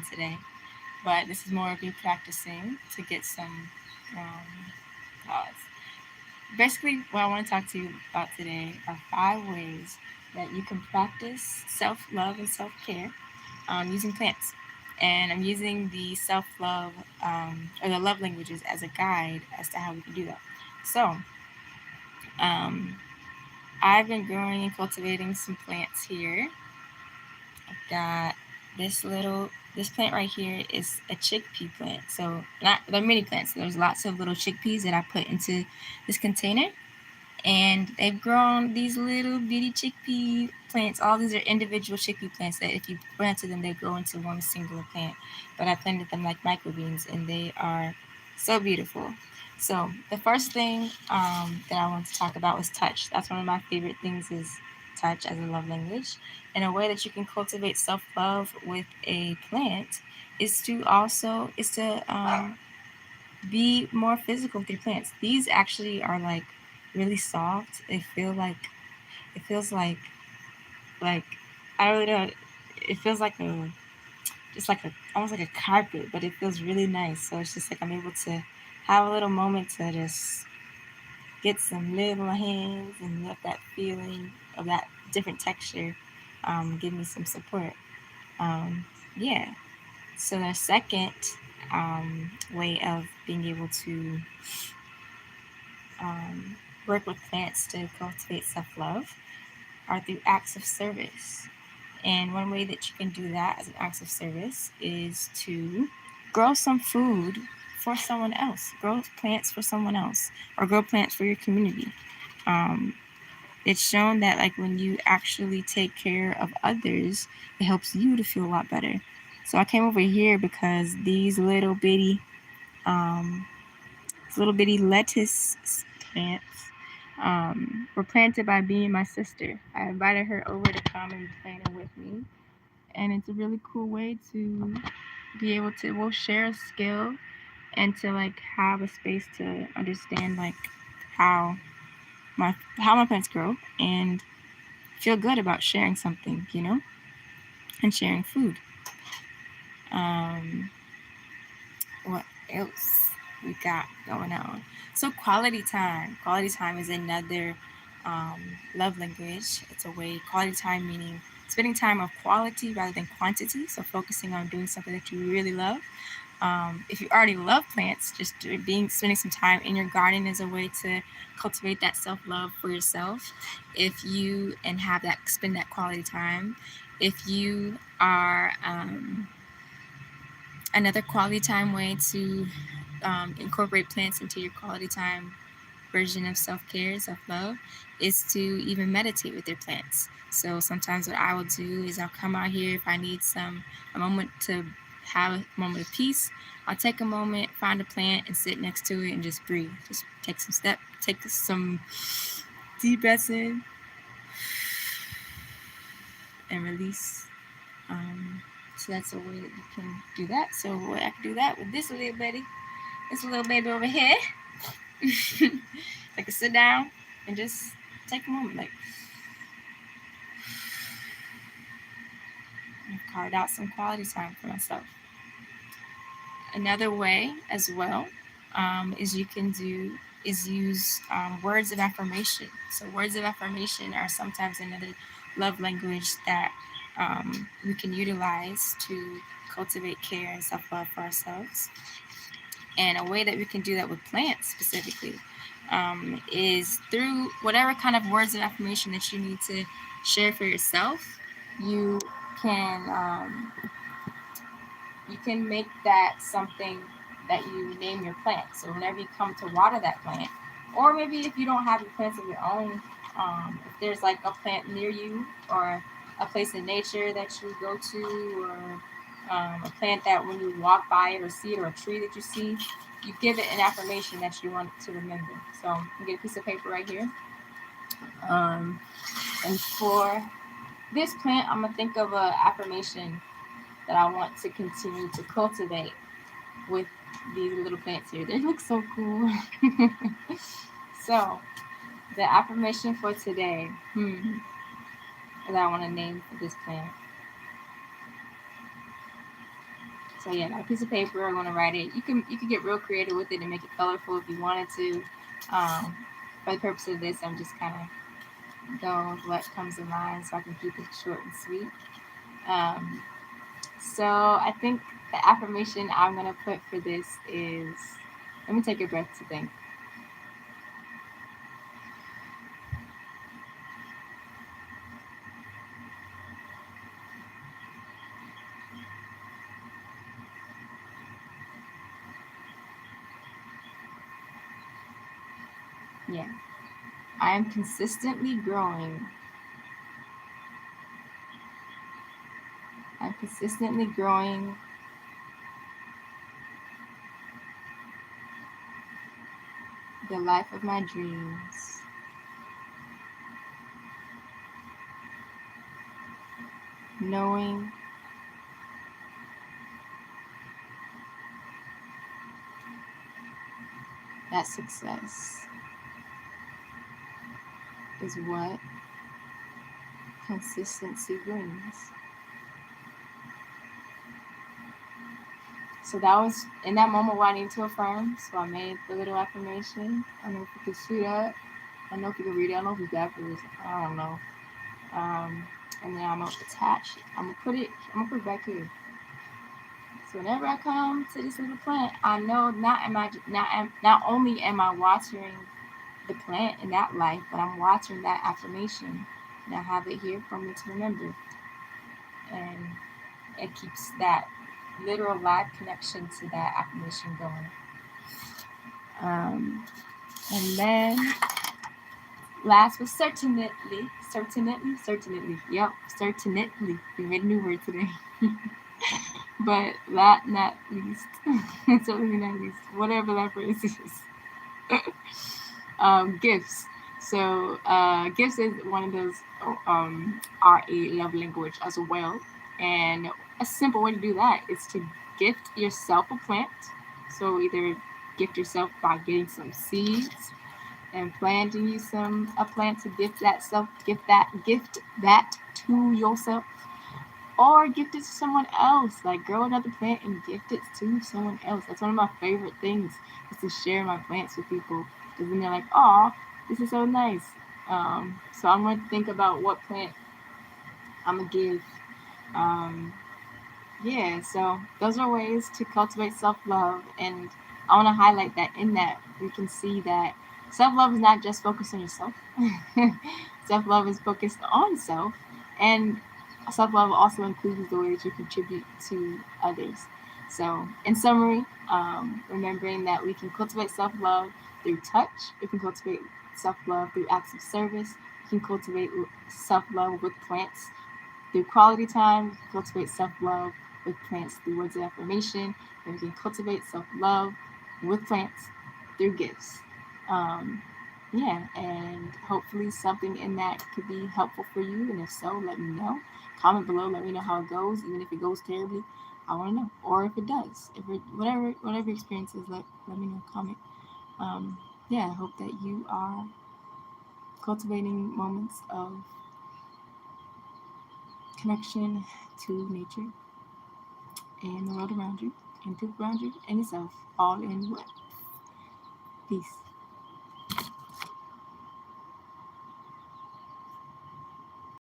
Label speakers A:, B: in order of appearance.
A: on today. But this is more of me practicing to get some thoughts. Basically, what I want to talk to you about today are 5 ways that you can practice self love and self care using plants. And I'm using the self love or the love languages as a guide as to how we can do that. So, um, I've been growing and cultivating some plants here. I've got this plant right here is a chickpea plant. So not they're mini plants. There's lots of little chickpeas that I put into this container, and they've grown these little bitty chickpea plants. All these are individual chickpea plants that if you planted them, they grow into one singular plant. But I planted them like microbeans, and they are so beautiful. So the first thing that I want to talk about was touch. That's one of my favorite things is touch as a love language. And a way that you can cultivate self-love with a plant is to be more physical with your plants. These actually are like really soft. It feels like I really don't. It feels like a just like a almost like a carpet, but it feels really nice. So it's just like I'm able to have a little moment to just get some love in my hands and let that feeling of that different texture give me some support. Yeah. So the second way of being able to work with plants to cultivate self love are through acts of service. And one way that you can do that as an act of service is to grow some food for someone else, grow plants for someone else, or grow plants for your community. Um, it's shown that like when you actually take care of others, it helps you to feel a lot better. So I came over here because um, these little bitty lettuce plants were planted by me and my sister. I invited her over to come and plant it with me, and it's a really cool way to be able to we'll share a skill and to like have a space to understand like how my plants grow and feel good about sharing something, and sharing food. Um, what else we got going on? So quality time. Quality time is another love language. It's a way quality time meaning spending time of quality rather than quantity. So focusing on doing something that you really love. If you already love plants, just spending some time in your garden is a way to cultivate that self love for yourself. If you and have that spend that quality time. If you are another quality time way to incorporate plants into your quality time version of self-care, self-love, is to even meditate with your plants. So sometimes what I will do is I'll come out here if I need a moment to have a moment of peace. I'll take a moment, find a plant, and sit next to it and just breathe. Just take some deep breaths in and release. So that's a way that you can do that. So I can do that with this little baby over here. I can sit down and just take a moment, like I've carved out some quality time for myself. Another way as well is use words of affirmation. So words of affirmation are sometimes another love language that we can utilize to cultivate care and self-love for ourselves. And a way that we can do that with plants specifically is through whatever kind of words of affirmation that you need to share for yourself. You can you can make that something that you name your plant. So whenever you come to water that plant, or maybe if you don't have your plants of your own, if there's like a plant near you or a place in nature that you go to, or a plant that when you walk by it or see it, or a tree that you see, you give it an affirmation that you want to remember. So you get a piece of paper right here. And for this plant, I'm gonna think of an affirmation that I want to continue to cultivate with these little plants here. They look so cool. So the affirmation for today that I want to name for this plant So yeah, got a piece of paper. I'm gonna write it. You can get real creative with it and make it colorful if you wanted to. For the purpose of this, I'm just kind of going with what comes to mind so I can keep it short and sweet. Um, so I think the affirmation I'm gonna put for this is, let me take a breath to think. Yeah. I am consistently growing. I'm consistently growing the life of my dreams, knowing that success is what consistency brings. So that was in that moment where I needed to affirm. So I made the little affirmation. I don't know if you can see that. I don't know if you can read it. I don't know if it's backwards. I don't know. And then I'm gonna attach it. I'm gonna put it back here. So whenever I come to this little plant, I know not only am I watering the plant in that life, but I'm watching that affirmation. And I have it here for me to remember. And it keeps that literal live connection to that affirmation going. And then last but certainly. Yep, certainly. We made a new word today. But not least, certainly not least, whatever that phrase is. Gifts. So gifts is one of those are a love language as well. And a simple way to do that is to gift yourself a plant. So either gift yourself by getting some seeds and planting you some a plant to gift that to yourself, or gift it to someone else. Like grow another plant and gift it to someone else. That's one of my favorite things, is to share my plants with people. Because then they're like, "Oh, this is so nice." So I'm going to think about what plant I'm gonna give. Um, yeah, so those are ways to cultivate self-love, and I want to highlight that in that we can see that self-love is not just focused on yourself. Self-love is focused on self, and self-love also includes the way that you contribute to others. So in summary, remembering that we can cultivate self-love through touch, we can cultivate self-love through acts of service, we can cultivate self-love with plants through quality time, cultivate self-love with plants through words of affirmation, and we can cultivate self-love with plants through gifts. Um, yeah, and hopefully something in that could be helpful for you. And if so, let me know. Comment below, let me know how it goes. Even if it goes terribly, I want to know. Or if it does, if it, whatever experience is, let me know. Comment. Yeah, I hope that you are cultivating moments of connection to nature and the world around you, and people around you, and yourself, all in one. Peace.